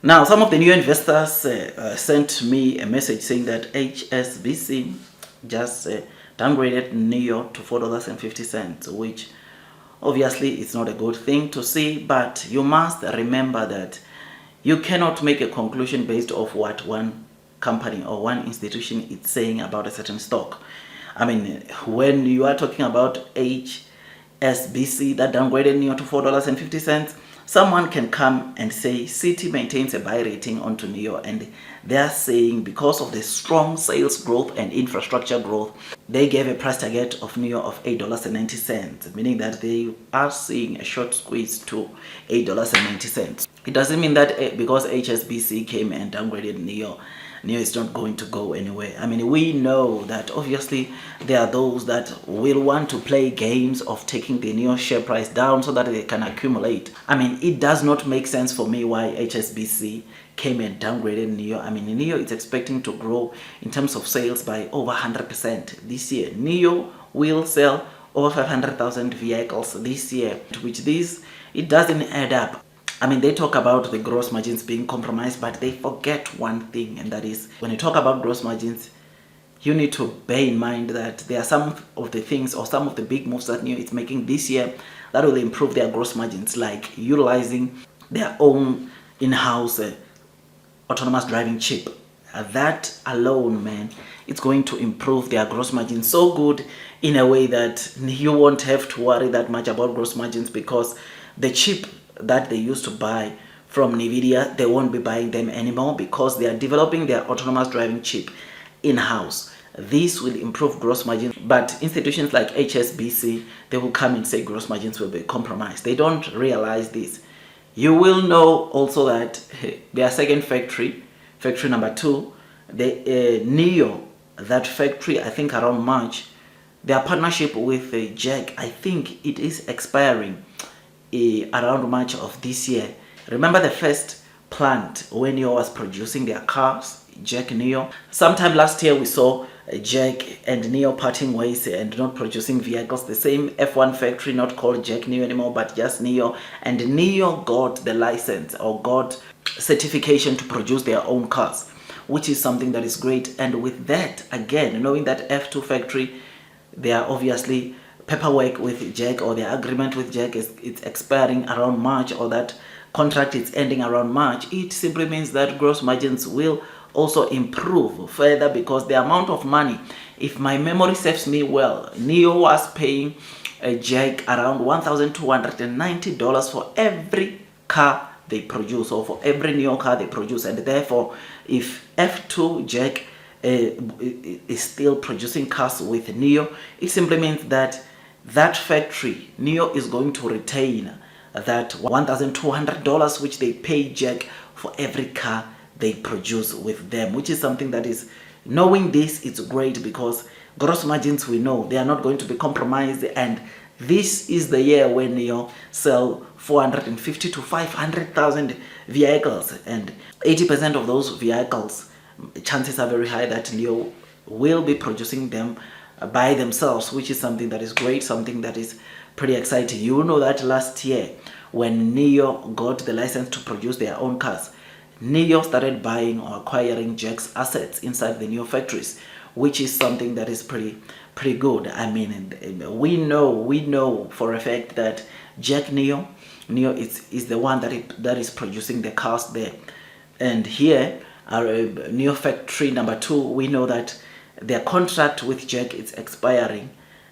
Now, some of the new investors sent me a message saying that HSBC just downgraded NEO to $4.50, which obviously it's not a good thing to see, but you must remember that you cannot make a conclusion based off what one company or one institution is saying about a certain stock. I mean, when you are talking about HSBC that downgraded NEO to $4.50, someone can come and say Citi maintains a buy rating onto NEO, and they are saying because of the strong sales growth and infrastructure growth, they gave a price target of NEO of $8.90, meaning that they are seeing a short squeeze to $8.90. It doesn't mean that because HSBC came and downgraded NEO is not going to go anywhere. I mean, we know that obviously there are those that will want to play games of taking the NEO share price down so that they can accumulate. I mean, it does not make sense for me why HSBC came and downgraded NEO. I mean, NEO is expecting to grow in terms of sales by over 100% this year. NEO will sell over 500,000 vehicles this year, which it doesn't add up. I mean, they talk about the gross margins being compromised, but they forget one thing, and that is when you talk about gross margins, you need to bear in mind that there are some of the things or some of the big moves that NEO is making this year that will improve their gross margins, like utilizing their own in-house autonomous driving chip. That alone, man, it's going to improve their gross margins so good in a way that you won't have to worry that much about gross margins, because the chip that they used to buy from NVIDIA, they won't be buying them anymore because they are developing their autonomous driving chip in-house. This will improve gross margins, but institutions like HSBC, they will come and say gross margins will be compromised. They don't realize this. You will know also that their second factory number 2, the NEO, that factory, I think around March, their partnership with Jack, I think it is expiring around March of this year. Remember the first plant when NEO was producing their cars, Jack NEO? Sometime last year we saw Jack and NEO parting ways and not producing vehicles. The same F1 factory, not called Jack NEO anymore, but just NEO. And NEO got the license or got certification to produce their own cars, which is something that is great. And with that, again, knowing that F2 factory, they are obviously paperwork with Jack, or the agreement with Jack it's expiring around March, or that contract is ending around March, it simply means that gross margins will also improve further, because the amount of money, if my memory serves me well, NEO was paying Jack around $1,290 for every car they produce, or for every NEO car they produce. And therefore, if F2 Jack is still producing cars with NEO, it simply means that that factory, NEO, is going to retain that $1,200 which they pay Jack for every car they produce with them, which is something that is, knowing this, it's great, because gross margins, we know they are not going to be compromised. And this is the year when NEO sell 450 to 500,000 vehicles, and 80% of those vehicles, chances are very high that NEO will be producing them by themselves, which is something that is great, something that is pretty exciting. You know that last year when NEO got the license to produce their own cars, NEO started buying or acquiring Jack's assets inside the NEO factories, which is something that is pretty good. I mean, we know for a fact that Jack NEO is the one that is producing the cars there. And here, our NEO factory number 2, we know that their contract with Jack is expiring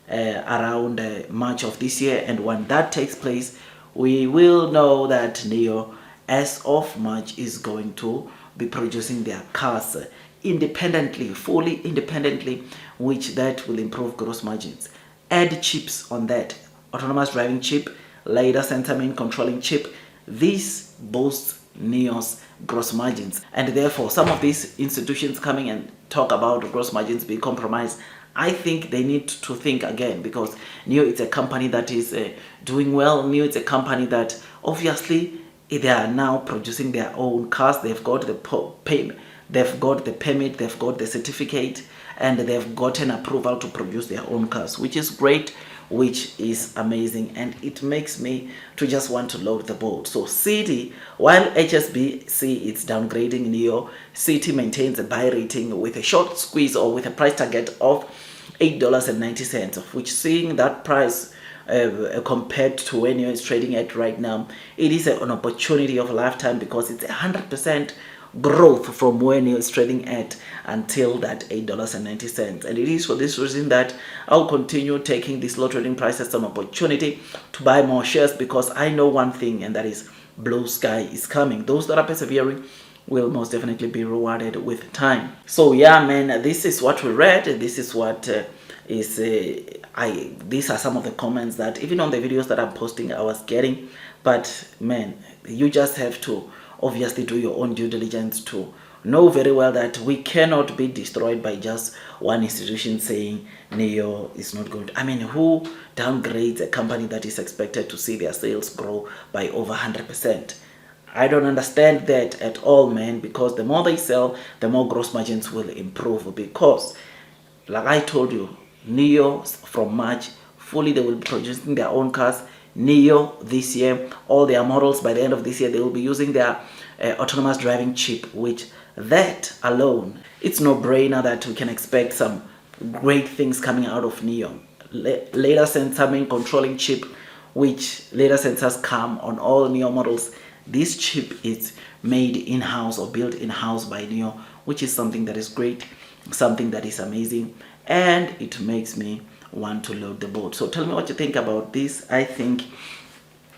around March of this year. And when that takes place, we will know that NEO, as of March, is going to be producing their cars independently, fully independently, which that will improve gross margins. Add chips on that, autonomous driving chip, LiDAR sensor main controlling chip. This boosts NEO's gross margins, and therefore some of these institutions coming and talk about gross margins being compromised, I think they need to think again, because NEO is a company that is doing well. NEO is a company that obviously they are now producing their own cars. They've got the permit, they've got the certificate, and they've gotten approval to produce their own cars, which is great, which is amazing, and it makes me to just want to load the boat. So Citi, while HSBC is downgrading NEO, Citi maintains a buy rating with a short squeeze or with a price target of $8.90, of which, seeing that price compared to when it's trading at right now, it is an opportunity of a lifetime, because it's 100% growth from when it's trading at until that $8.90. And it is for this reason that I'll continue taking this low trading price as an opportunity to buy more shares, because I know one thing, and that is blue sky is coming. Those that are persevering will most definitely be rewarded with time. So yeah, man, this is what we read. This is what these are some of the comments that even on the videos that I'm posting I was getting. But man, you just have to obviously do your own due diligence to know very well that we cannot be destroyed by just one institution saying NEO is not going to. I mean, who downgrades a company that is expected to see their sales grow by over 100%? I don't understand that at all, man, because the more they sell, the more gross margins will improve. Because, like I told you, NEO from March, fully they will be producing their own cars. NEO this year, all their models by the end of this year, they will be using their autonomous driving chip, which that alone, it's no brainer that we can expect some great things coming out of NEO. Later sensor main controlling chip, which later sensors come on all NEO models. This chip is made in-house or built in-house by NEO, which is something that is great, something that is amazing, and it makes me want to load the boat. So tell me what you think about this. I think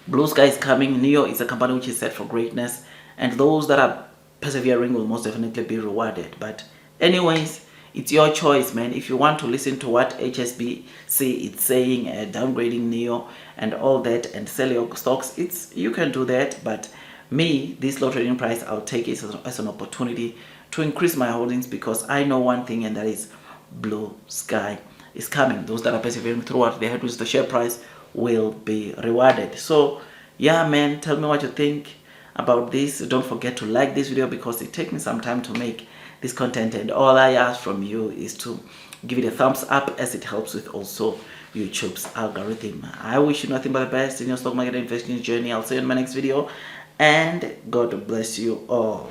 blue sky is coming. NEO is a company which is set for greatness, and those that are persevering will most definitely be rewarded. But anyways, it's your choice, man. If you want to listen to what HSBC is saying, downgrading NEO and all that, and sell your stocks, you can do that. But me, this low trading price, I'll take it as an opportunity to increase my holdings, because I know one thing, and that is blue sky is coming. Those that are persevering throughout the headwinds, the share price will be rewarded. So yeah, man, tell me what you think about this. Don't forget to like this video, because it takes me some time to make this content, and all I ask from you is to give it a thumbs up, as it helps with also YouTube's algorithm. I wish you nothing but the best in your stock market investing journey. I'll see you in my next video, and God bless you all.